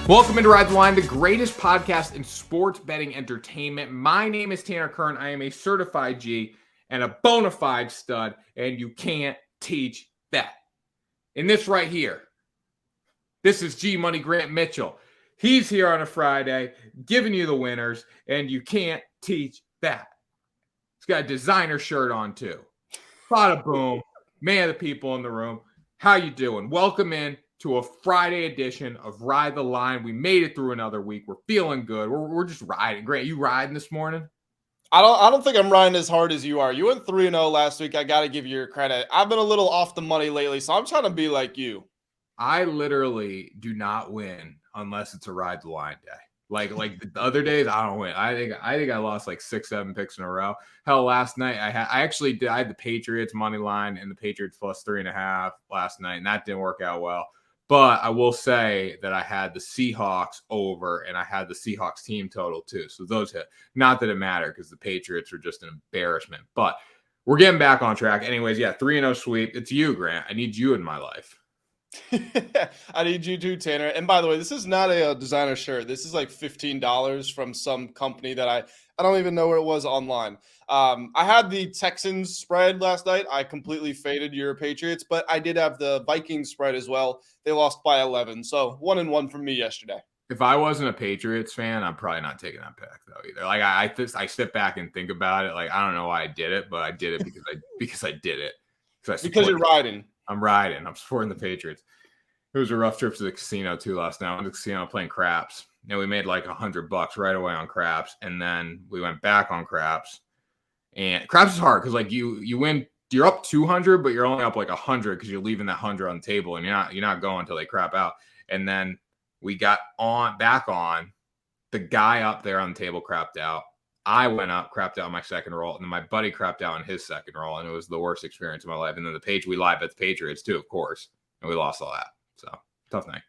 Welcome into Ride the Line, the greatest podcast in sports betting entertainment. My name is Tanner Kern. I am a certified G and a bona fide stud, and you can't teach that. And this right here, this is G Money Grant Mitchell. He's here on a Friday giving you the winners, and you can't teach that. He's got a designer shirt on too. Bada boom, man of the people in the room. How you doing? Welcome in to a Friday edition of Ride the Line. We made it through another week. We're feeling good. We're just riding. Grant, you riding this morning? I don't think I'm riding as hard as you are. You went 3-0 last week. I got to give you your credit. I've been a little off the money lately, so I'm trying to be like you. I literally do not win unless it's a Ride the Line day. Like the other days, I don't win. I think I lost like 6-7 picks in a row. Hell, last night I had the Patriots money line and the Patriots plus 3.5 last night, and that didn't work out well. But I will say that I had the Seahawks over and I had the Seahawks team total too. So those hit. Not that it mattered because the Patriots were just an embarrassment. But we're getting back on track. Anyways, yeah, 3-0 sweep. It's you, Grant. I need you in my life. I need you too, Tanner. And by the way, this is not a designer shirt. This is like $15 from some company that I don't even know where it was online. I had the Texans spread last night. I completely faded your Patriots, but I did have the Vikings spread as well. They lost by 11. So 1-1 from me yesterday. If I wasn't a Patriots fan, I'm probably not taking that pick though either. Like I step back and think about it. Like I don't know why I did it, but I did it because I did it. Because you're riding. I'm riding. I'm supporting the Patriots. It was a rough trip to the casino too last night. I went to the casino playing craps. And we made like $100 right away on craps. And then we went back on craps. And craps is hard because like you win, you're up 200, but you're only up like 100 because you're leaving that 100 on the table and you're not going until they crap out. And then we got back on. The guy up there on the table crapped out. I went up, crapped out my second roll, and then my buddy crapped out on his second roll, and it was the worst experience of my life. And then we live at the Patriots too, of course, and we lost all that. So tough night.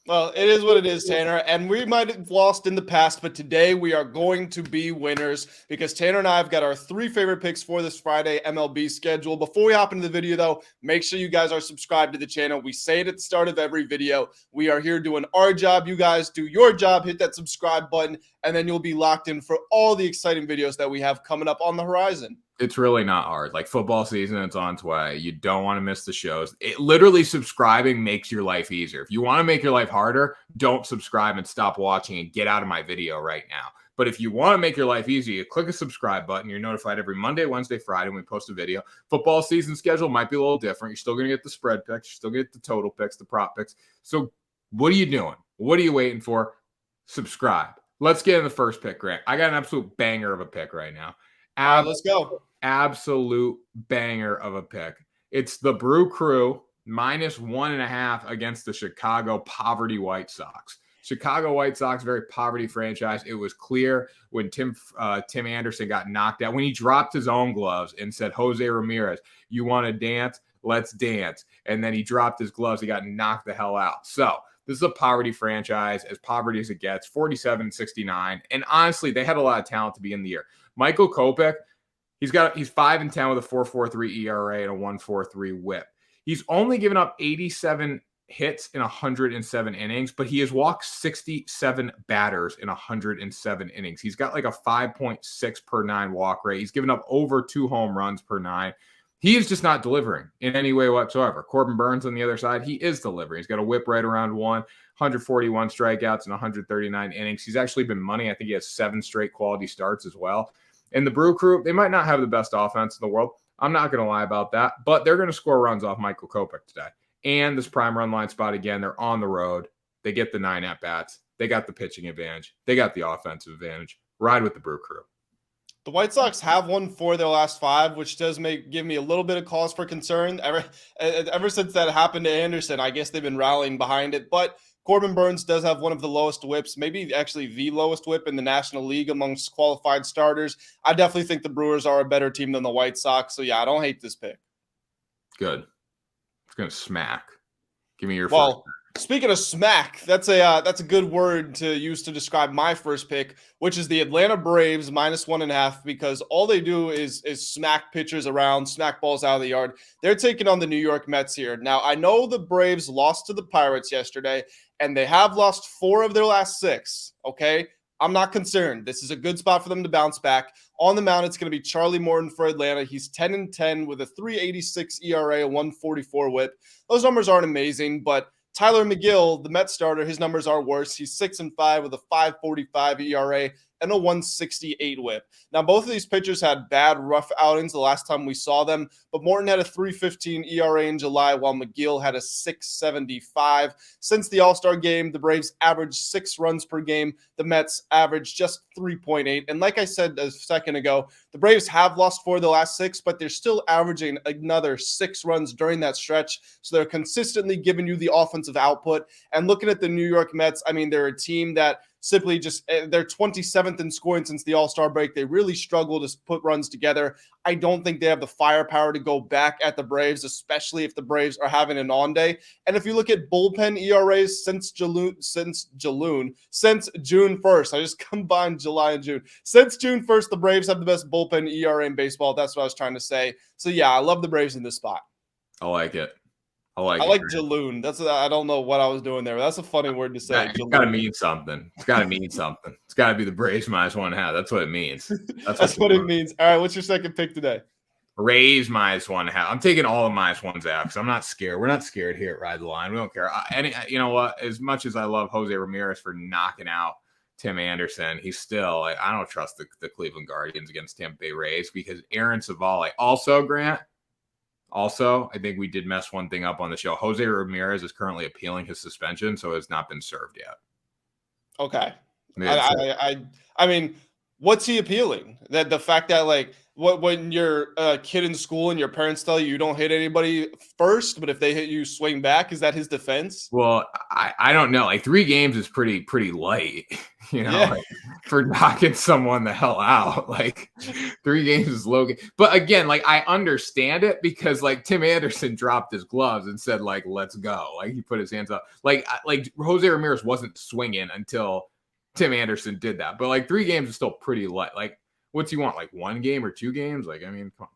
Well, it is what it is, Tanner, and we might have lost in the past, but today we are going to be winners because Tanner and I have got our 3 favorite picks for this Friday MLB schedule. Before we hop into the video, though, make sure you guys are subscribed to the channel. We say it at the start of every video. We are here doing our job. You guys do your job. Hit that subscribe button, and then you'll be locked in for all the exciting videos that we have coming up on the horizon. It's really not hard. Like football season, it's on its way. You don't want to miss the shows. It literally subscribing makes your life easier. If you want to make your life harder, don't subscribe and stop watching and get out of my video right now. But if you want to make your life easier, you click a subscribe button. You're notified every Monday, Wednesday, Friday when we post a video. Football season schedule might be a little different. You're still going to get the spread picks. You're still going to get the total picks, the prop picks. So what are you doing? What are you waiting for? Subscribe. Let's get in the first pick, Grant. I got an absolute banger of a pick right now. All right, let's go. Absolute banger of a pick. It's the Brew Crew minus 1.5 against the Chicago Poverty White Sox. Chicago White Sox, very poverty franchise. It was clear when Tim Anderson got knocked out, when he dropped his own gloves and said, Jose Ramirez, you want to dance? Let's dance. And then he dropped his gloves. He got knocked the hell out. So this is a poverty franchise, as poverty as it gets, 47-69. And honestly, they had a lot of talent to begin the year. Michael Kopech, he's 5-10 with a 4.43 ERA and a 1.43 WHIP. He's only given up 87 hits in 107 innings, but he has walked 67 batters in 107 innings. He's got like a 5.6 per 9 walk rate. He's given up over 2 home runs per 9. He is just not delivering in any way whatsoever. Corbin Burns on the other side, he is delivering. He's got a WHIP right around 141 strikeouts and 139 innings. He's actually been money. I think he has 7 straight quality starts as well. And the Brew Crew, they might not have the best offense in the world. I'm not going to lie about that, but they're going to score runs off Michael Kopech today. And this prime run line spot again, they're on the road. They get the 9 at-bats. They got the pitching advantage. They got the offensive advantage. Ride with the Brew Crew. The White Sox have won 4 of their last 5, which does give me a little bit of cause for concern. Ever since that happened to Anderson, I guess they've been rallying behind it. But Corbin Burns does have one of the lowest whips, maybe actually the lowest whip in the National League amongst qualified starters. I definitely think the Brewers are a better team than the White Sox. So, yeah, I don't hate this pick. Good. It's going to smack. Give me your first. Speaking of smack, that's a good word to use to describe my first pick, which is the Atlanta Braves minus 1.5, because all they do is smack pitchers around, smack balls out of the yard. They're taking on the New York Mets here. Now, I know the Braves lost to the Pirates yesterday, and they have lost 4 of their last 6. Okay. I'm not concerned. This is a good spot for them to bounce back. On the mound, it's going to be Charlie Morton for Atlanta. He's 10-10 with a 3.86 ERA, a 1.44 WHIP. Those numbers aren't amazing, but Tyler McGill, the Mets starter, his numbers are worse. He's 6-5 with a 5.45 ERA and a 1.68 WHIP. Now, both of these pitchers had bad, rough outings the last time we saw them, but Morton had a 3.15 ERA in July, while McGill had a 6.75. Since the All-Star game, the Braves averaged 6 runs per game. The Mets averaged just 3.8. And like I said a second ago, the Braves have lost 4 of the last 6, but they're still averaging another 6 runs during that stretch. So they're consistently giving you the offensive output. And looking at the New York Mets, I mean, they're a team that simply just they're 27th in scoring since the All-Star break. They really struggle to put runs together. I don't think they have the firepower to go back at the Braves, especially if the Braves are having an on day. And if you look at bullpen ERAs since June 1st, I just combined July and June. Since June 1st, the Braves have the best bullpen ERA in baseball. That's what I was trying to say. So yeah, I love the Braves in this spot. I like it. I like Jaloon. I don't know what I was doing there. But that's a funny word to say. It's got to mean something. It's got to mean something. It's got to be the Braves -1.5. That's what it means. That's what it means. All right, what's your second pick today? Rays -1.5. I'm taking all the -1s out because I'm not scared. We're not scared here at Ride the Line. We don't care. You know what? As much as I love Jose Ramirez for knocking out Tim Anderson, he's still I don't trust the Cleveland Guardians against Tampa Bay Rays because Aaron Savale. Also, Grant. Also, I think we did mess one thing up on the show. Jose Ramirez is currently appealing his suspension, so it's not been served yet. Okay. I mean, what's he appealing? That the fact that when you're a kid in school and your parents tell you don't hit anybody first, but if they hit you, swing back. Is that his defense? Well, I don't know. 3 games is pretty light, for knocking someone the hell out. 3 games is low. But again, I understand it because Tim Anderson dropped his gloves and said let's go. He put his hands up. Jose Ramirez wasn't swinging until Tim Anderson did that. But 3 games is still pretty light. What's he want? 1 game or 2 games? I mean, come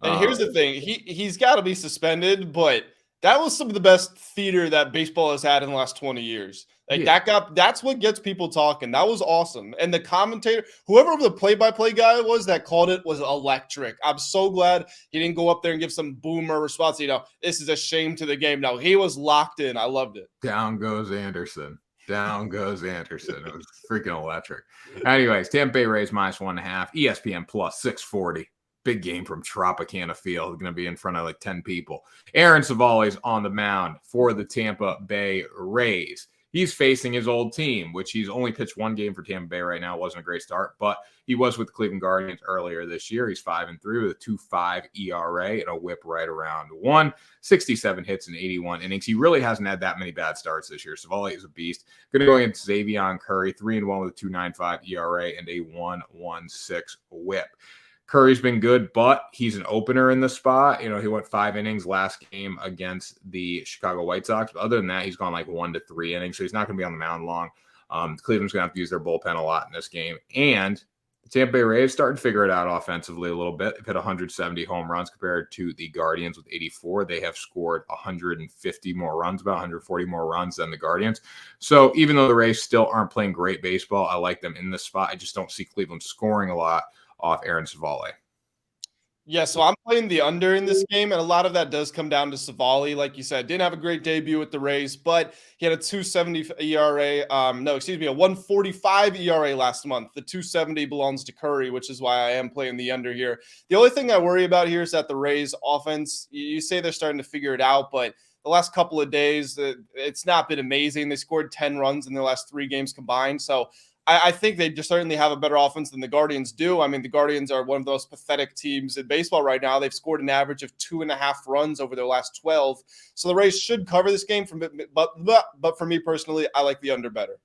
on. And here's the thing. He's got to be suspended, but that was some of the best theater that baseball has had in the last 20 years. That's what gets people talking. That was awesome. And the commentator, whoever the play-by-play guy was that called it was electric. I'm so glad he didn't go up there and give some boomer response. This is a shame to the game. No, he was locked in. I loved it. Down goes Anderson. Down goes Anderson. It was freaking electric. Anyways, Tampa Bay Rays -1.5. ESPN plus 640. Big game from Tropicana Field. Going to be in front of 10 people. Aaron Savale's on the mound for the Tampa Bay Rays. He's facing his old team, which he's only pitched 1 game for Tampa Bay right now. It wasn't a great start, but he was with the Cleveland Guardians earlier this year. He's 5-3 with a 2.5 ERA and a whip right around 1, 67 hits in 81 innings. He really hasn't had that many bad starts this year. Savale is a beast. Going to go against Xavier Curry, 3-1 with a 2.95 ERA and a 1.16 whip. Curry's been good, but he's an opener in the spot. He went 5 innings last game against the Chicago White Sox. But other than that, he's gone 1 to 3 innings, so he's not going to be on the mound long. Cleveland's going to have to use their bullpen a lot in this game. And the Tampa Bay Rays starting to figure it out offensively a little bit. They've hit 170 home runs compared to the Guardians with 84. They have scored 150 more runs, about 140 more runs than the Guardians. So even though the Rays still aren't playing great baseball, I like them in this spot. I just don't see Cleveland scoring a lot off Aaron Savale. Yeah, so I'm playing the under in this game, and a lot of that does come down to Savale. Like you said, didn't have a great debut with the Rays, but he had a 2.70 ERA. A 1.45 ERA last month. The 2.70 belongs to Curry, which is why I am playing the under here. The only thing I worry about here is that the Rays offense, you say they're starting to figure it out, but the last couple of days, it's not been amazing. They scored 10 runs in their last 3 games combined, so I think they just certainly have a better offense than the Guardians do. I mean, the Guardians are one of those pathetic teams in baseball right now. They've scored an average of 2.5 runs over their last 12. So the Rays should cover this game. But for me personally, I like the under better.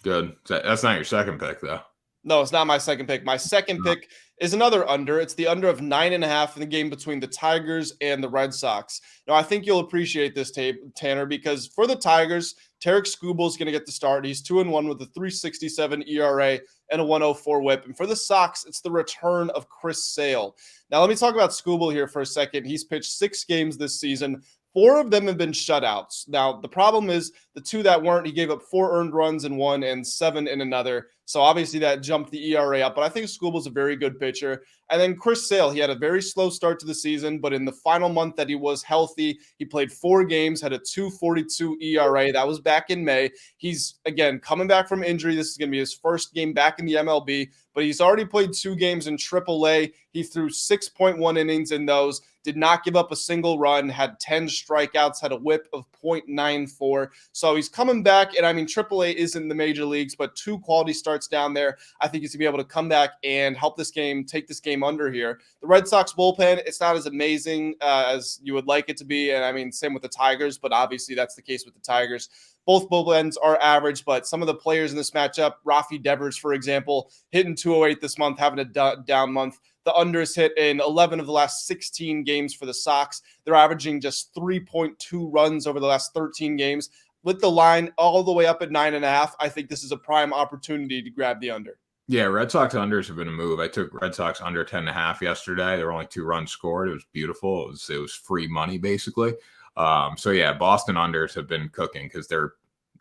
Good. That's not your second pick, though. No, it's not my second pick. My second pick is another under. It's the under of 9.5 in the game between the Tigers and the Red Sox. Now, I think you'll appreciate this tape, Tanner, because for the Tigers, Tarek Skubal is going to get the start. He's 2-1 with a 3.67 ERA and a 1.04 whip. And for the Sox, it's the return of Chris Sale. Now, let me talk about Skubal here for a second. He's pitched 6 games this season, 4 of them have been shutouts. Now, the problem is the 2 that weren't, he gave up 4 earned runs in one and 7 in another. So obviously that jumped the ERA up, but I think Skubal's a very good pitcher. And then Chris Sale, he had a very slow start to the season, but in the final month that he was healthy, he played 4 games, had a 2.42 ERA. That was back in May. He's, again, coming back from injury. This is going to be his first game back in the MLB, but he's already played 2 games in AAA. He threw 6.1 innings in those, did not give up a single run, had 10 strikeouts, had a whip of .94. So he's coming back, and I mean, AAA isn't the major leagues, but 2 quality starts down there. I think he's going to be able to come back and help this game, take this game under here. The Red Sox bullpen, it's not as amazing as you would like it to be, and I mean, same with the Tigers, but obviously that's the case with the Tigers. Both bullpens are average, but some of the players in this matchup, Rafi Devers, for example, hitting 208 this month, having a down month. The unders hit in 11 of the last 16 games for the Sox. They're averaging just 3.2 runs over the last 13 games. With the line all the way up at 9.5, I think this is a prime opportunity to grab the under. Yeah, Red Sox unders have been a move. I took Red Sox under 10.5 yesterday. There were only 2 runs scored. It was beautiful. It was free money, basically. So yeah, Boston unders have been cooking because they're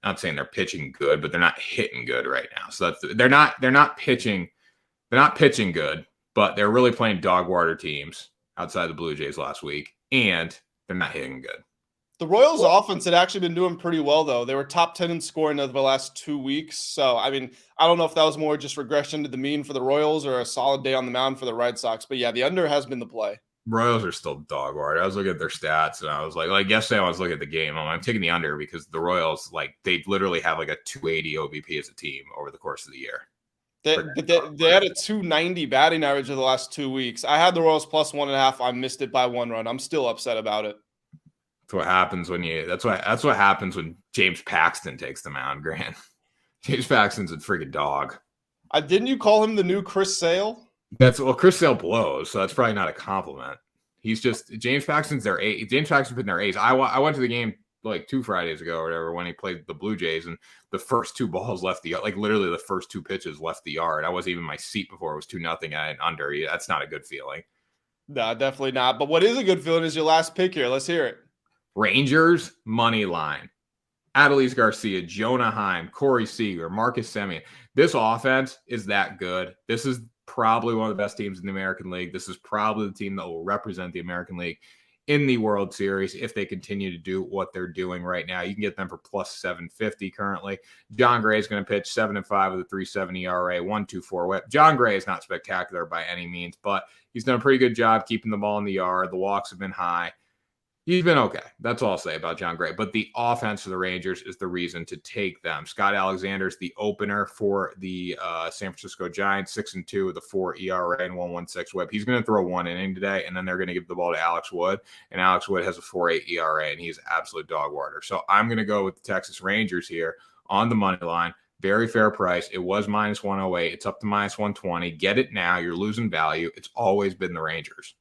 not saying they're pitching good, but they're not hitting good right now. So they're not pitching good, but they're really playing dog water teams outside the Blue Jays last week, and they're not hitting good. The Royals offense had actually been doing pretty well, though. They were top 10 in scoring over the last 2 weeks. So, I mean, I don't know if that was more just regression to the mean for the Royals or a solid day on the mound for the Red Sox. But yeah, the under has been the play. Royals are still dog water. I was looking at their stats, and I was like yesterday I was looking at the game. I'm taking the under because the Royals, they literally have like a 280 OBP as a team over the course of the year. They had a 290 batting average of the last 2 weeks. I had the Royals plus 1.5. I missed it by 1 run. I'm still upset about it. That's what happens that's what happens when James Paxton takes the mound, Grant. James Paxton's a freaking dog. Didn't you call him the new Chris Sale? Chris Sale blows, so that's probably not a compliment. He's just James Paxton's their ace. James Paxton's been their ace. I went to the game like 2 Fridays ago or whatever when he played the Blue Jays, and the first 2 balls left the yard, like literally the first 2 pitches left the yard. I wasn't even in my seat before it was 2-0 and under. That's not a good feeling. No, definitely not. But what is a good feeling is your last pick here. Let's hear it. Rangers money line. Adolis Garcia, Jonah Heim, Corey Seager, Marcus Semien. This offense is that good. This is probably one of the best teams in the American League. This is probably the team that will represent the American League in the World Series if they continue to do what they're doing right now. You can get them for plus 750 currently. John Gray is going to pitch 7-5 with a 3.70 ERA, 1.24 whip. John Gray is not spectacular by any means, but he's done a pretty good job keeping the ball in the yard. The walks have been high. He's been okay. That's all I'll say about John Gray. But the offense of the Rangers is the reason to take them. Scott Alexander's the opener for the San Francisco Giants, 6-2 with a 4 ERA and 1.16 whip. He's going to throw 1 inning today, and then they're going to give the ball to Alex Wood. And Alex Wood has a 4.8 ERA, and he's absolute dog water. So I'm going to go with the Texas Rangers here on the money line. Very fair price. It was minus 108. It's up to minus 120. Get it now. You're losing value. It's always been the Rangers.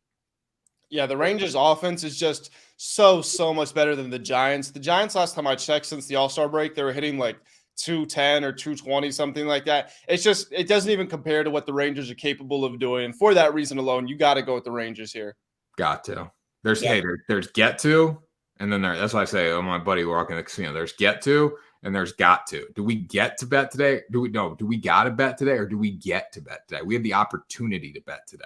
Yeah, the Rangers offense is just so much better than the Giants. The Giants, last time I checked since the All-Star break, they were hitting like 210 or 220, something like that. It doesn't even compare to what the Rangers are capable of doing. And for that reason alone, you got to go with the Rangers here. Got to. There's get to, and then that's why I say, my buddy walking the casino, there's get to, and there's got to. Do we get to bet today? Do we got to bet today, or do we get to bet today? We have the opportunity to bet today.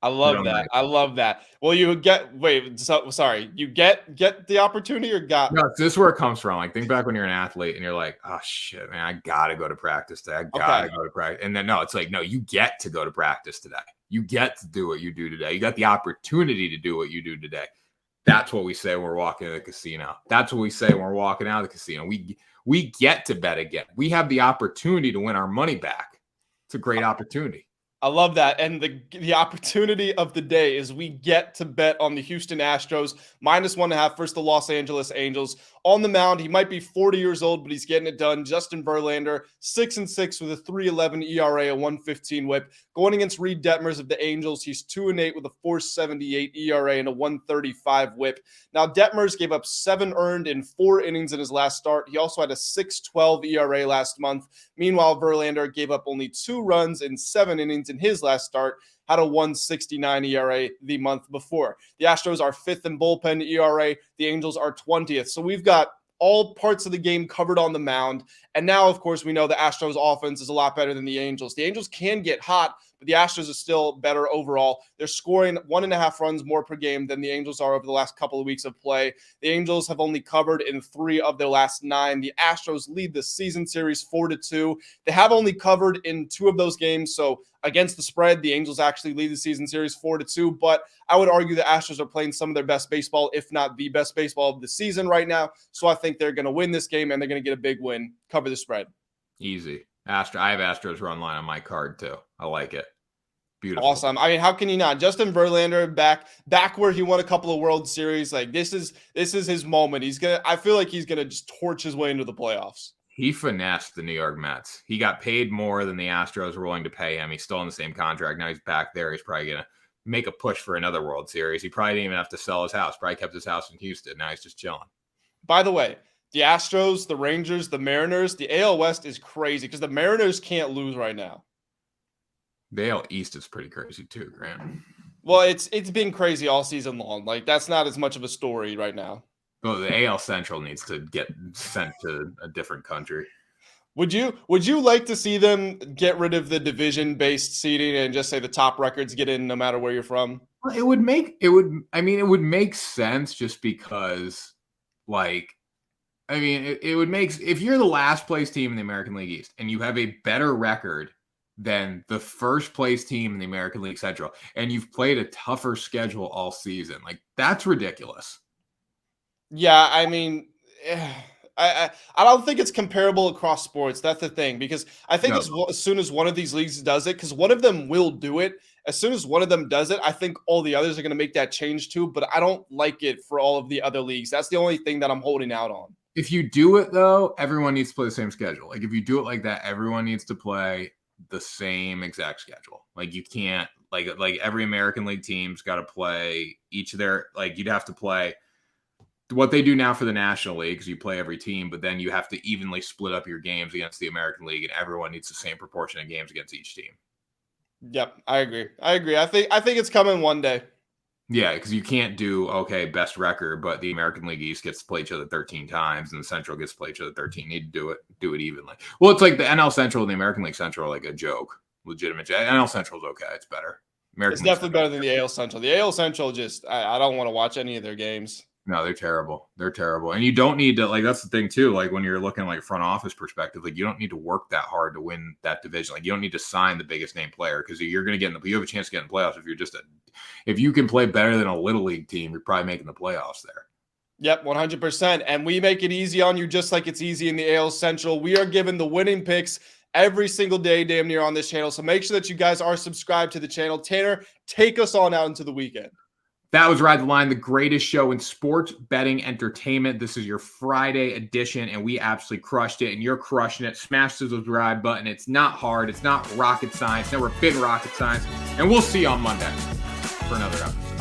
I love that. I love that. Well, you get you get the opportunity or got? No, this is where it comes from. Like, think back when you're an athlete and you're like, oh shit, man, I gotta go to practice today. I gotta go to practice. And then it's like, no, you get to go to practice today. You get to do what you do today. You got the opportunity to do what you do today. That's what we say when we're walking to the casino. That's what we say when we're walking out of the casino. We get to bet again. We have the opportunity to win our money back. It's a great opportunity. I love that. And the opportunity of the day is we get to bet on the Houston Astros minus 1.5 versus the Los Angeles Angels. On the mound, he might be 40 years old, but he's getting it done. Justin Verlander, 6-6 with a 3.11 ERA, a 1.15 whip. Going against Reed Detmers of the Angels, he's 2-8 with a 4.78 ERA and a 1.35 whip. Now, Detmers gave up 7 earned in 4 innings in his last start. He also had a 6.12 ERA last month. Meanwhile, Verlander gave up only 2 runs in 7 innings in his last start, had a 1.69 ERA the month before. The Astros are 5th in bullpen ERA. The Angels are 20th. So we've got all parts of the game covered on the mound. And now, of course, we know the Astros offense is a lot better than the Angels. The Angels can get hot, but the Astros are still better overall. They're scoring 1.5 runs more per game than the Angels are over the last couple of weeks of play. The Angels have only covered in 3 of their last 9. The Astros lead the season series 4-2. They have only covered in 2 of those games. So against the spread, the Angels actually lead the season series 4-2. But I would argue the Astros are playing some of their best baseball, if not the best baseball of the season right now. So I think they're going to win this game, and they're going to get a big win, cover the spread. Easy. I have Astros run line on my card too. I like it. Beautiful. Awesome. I mean, how can you not? Justin Verlander back where he won a couple of World Series. Like this is his moment. I feel like he's gonna just torch his way into the playoffs. He finessed the New York Mets. He got paid more than the Astros were willing to pay him. He's still in the same contract. Now he's back there. He's probably gonna make a push for another World Series. He probably didn't even have to sell his house. Probably kept his house in Houston. Now he's just chilling. By the way, the Astros, the Rangers, the Mariners, the AL West is crazy because the Mariners can't lose right now. The AL East is pretty crazy too, Grant. Well, it's been crazy all season long. Like that's not as much of a story right now. Well, the AL Central needs to get sent to a different country. Would you like to see them get rid of the division-based seeding and just say the top records get in no matter where you're from? Well, it would make sense just because, like, it would make, if you're the last place team in the American League East and you have a better record than the first place team in the American League Central and you've played a tougher schedule all season, like that's ridiculous. Yeah, I mean, I don't think it's comparable across sports. That's the thing, because I think as soon as one of these leagues does it, because one of them will do it, as soon as one of them does it, I think all the others are going to make that change too, but I don't like it for all of the other leagues. That's the only thing that I'm holding out on. If you do it, though, everyone needs to play the same schedule. Like, if you do it like that, everyone needs to play the same exact schedule. Like, you can't, like every American League team's got to play each of their, like, you'd have to play what they do now for the National League, because you play every team, but then you have to evenly split up your games against the American League, and everyone needs the same proportion of games against each team. Yep, I agree. I think it's coming one day. Yeah, because you can't do, best record, but the American League East gets to play each other 13 times, and the Central gets to play each other 13. You need to do it evenly. Well, it's like the NL Central and the American League Central are like a joke. Legitimate. NL Central is okay. It's better. It's definitely better than the AL Central. The AL Central just, I don't want to watch any of their games. No, they're terrible. They're terrible. And you don't need to, like, that's the thing too. Like when you're looking like front office perspective, like you don't need to work that hard to win that division. Like you don't need to sign the biggest name player because you're going to get you have a chance to get in the playoffs. If you can play better than a little league team, you're probably making the playoffs there. Yep, 100%. And we make it easy on you just like it's easy in the AL Central. We are giving the winning picks every single day, damn near, on this channel. So make sure that you guys are subscribed to the channel. Tanner, take us on out into the weekend. That was Ride the Line, the greatest show in sports betting entertainment. This is your Friday edition, and we absolutely crushed it, and you're crushing it. Smash the subscribe button. It's not hard. It's not rocket science. Never been rocket science. And we'll see you on Monday for another episode.